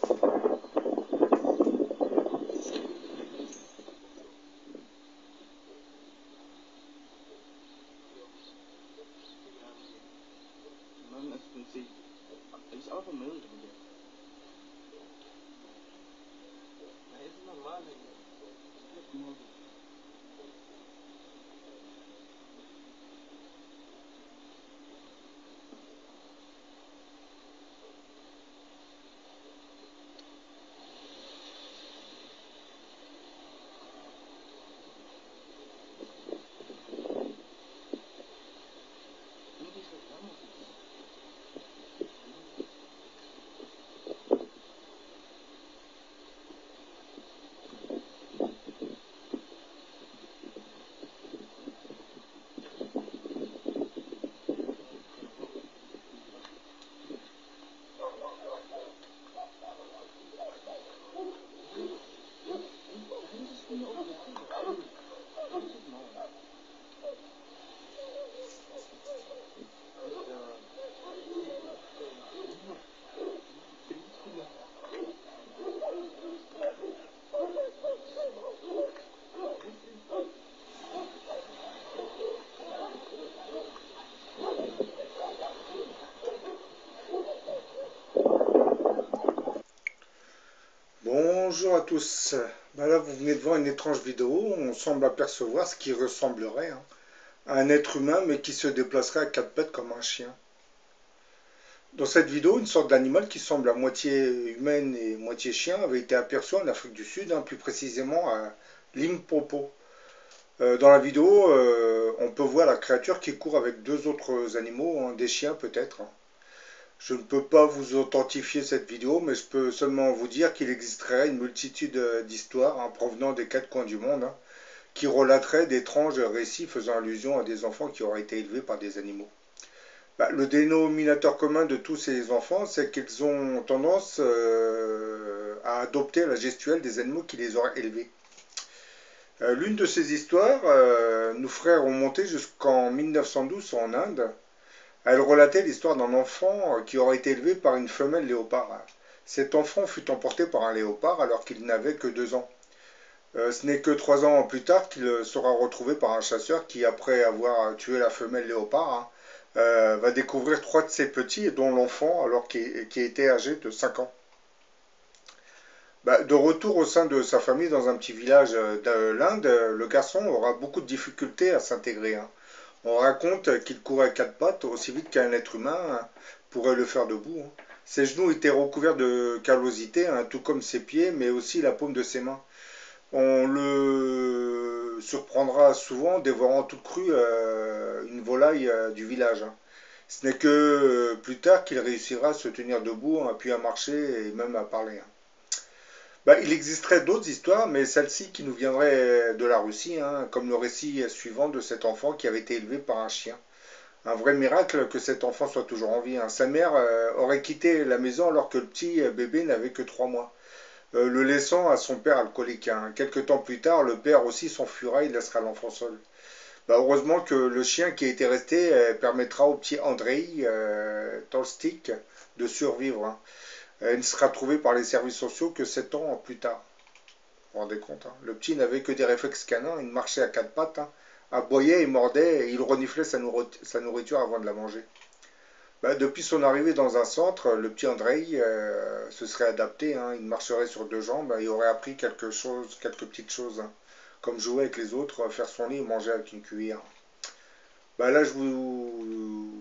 Man, als du siehst, ist auch ein Müll drin. Das ist normal. Bonjour à tous. Là, vous venez de voir une étrange vidéo. On semble apercevoir ce qui ressemblerait à un être humain, mais qui se déplacerait à quatre pattes comme un chien. Dans cette vidéo, une sorte d'animal qui semble à moitié humaine et moitié chien avait été aperçu en Afrique du Sud, plus précisément à Limpopo. Dans la vidéo, on peut voir la créature qui court avec deux autres animaux, des chiens peut-être. Je ne peux pas vous authentifier cette vidéo, mais je peux seulement vous dire qu'il existerait une multitude d'histoires provenant des quatre coins du monde qui relateraient d'étranges récits faisant allusion à des enfants qui auraient été élevés par des animaux. Le dénominateur commun de tous ces enfants, c'est qu'ils ont tendance à adopter la gestuelle des animaux qui les auraient élevés. L'une de ces histoires nous ferait remonter jusqu'en 1912 en Inde. Elle relatait l'histoire d'un enfant qui aurait été élevé par une femelle léopard. Cet enfant fut emporté par un léopard alors qu'il n'avait que 2 ans. Ce n'est que 3 ans plus tard qu'il sera retrouvé par un chasseur qui, après avoir tué la femelle léopard, va découvrir 3 de ses petits, dont l'enfant, alors qui était âgé de 5 ans. De retour au sein de sa famille dans un petit village de l'Inde, le garçon aura beaucoup de difficultés à s'intégrer. On raconte qu'il courait à quatre pattes aussi vite qu'un être humain pourrait le faire debout. Ses genoux étaient recouverts de callosité, tout comme ses pieds, mais aussi la paume de ses mains. On le surprendra souvent dévorant toute crue une volaille du village. Ce n'est que plus tard qu'il réussira à se tenir debout, puis à marcher et même à parler. Il existerait d'autres histoires, mais celle-ci qui nous viendrait de la Russie, comme le récit suivant de cet enfant qui avait été élevé par un chien. Un vrai miracle que cet enfant soit toujours en vie. Sa mère aurait quitté la maison alors que le petit bébé n'avait que 3 mois, le laissant à son père alcoolique. Quelques temps plus tard, le père aussi s'enfuira et laissera l'enfant seul. Heureusement que le chien qui était resté permettra au petit Andrei Tolstik de survivre. Il ne sera trouvé par les services sociaux que 7 ans plus tard. Vous vous rendez compte, le petit n'avait que des réflexes canins, il marchait à quatre pattes, aboyait et mordait, et il reniflait sa nourriture avant de la manger. Depuis son arrivée dans un centre, le petit Andrei se serait adapté, il marcherait sur 2 jambes, il aurait appris quelques petites choses, comme jouer avec les autres, faire son lit et manger avec une cuillère. Là, je vous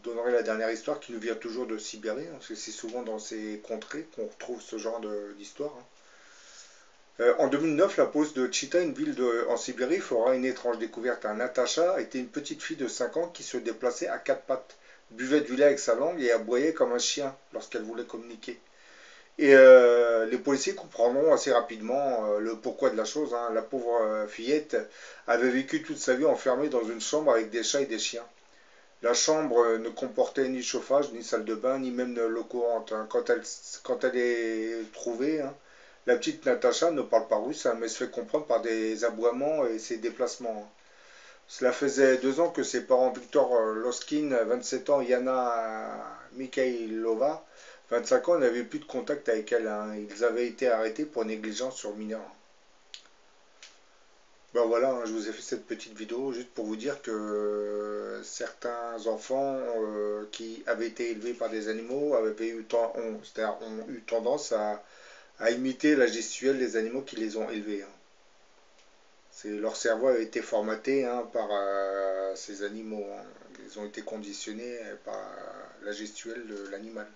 donnerai la dernière histoire qui nous vient toujours de Sibérie, parce que c'est souvent dans ces contrées qu'on retrouve ce genre d'histoire. En 2009, la poste de Chita, une ville en Sibérie, fera une étrange découverte. Natasha était une petite fille de 5 ans qui se déplaçait à 4 pattes, buvait du lait avec sa langue et aboyait comme un chien lorsqu'elle voulait communiquer. Et les policiers comprendront assez rapidement le pourquoi de la chose. La pauvre fillette avait vécu toute sa vie enfermée dans une chambre avec des chats et des chiens. La chambre ne comportait ni chauffage, ni salle de bain, ni même l'eau courante. Quand elle est trouvée, la petite Natacha ne parle pas russe, mais se fait comprendre par des aboiements et ses déplacements. Cela faisait 2 ans que ses parents Victor Loskin, 27 ans, Yana Mikhailova, 25 ans, on n'avait plus de contact avec elle, hein. Ils avaient été arrêtés pour négligence sur mineur. Ben voilà, hein, je vous ai fait cette petite vidéo juste pour vous dire que certains enfants qui avaient été élevés par des animaux ont eu tendance à imiter la gestuelle des animaux qui les ont élevés, hein. Leur cerveau a été formaté, hein, par ces animaux, hein. Ils ont été conditionnés par la gestuelle de l'animal.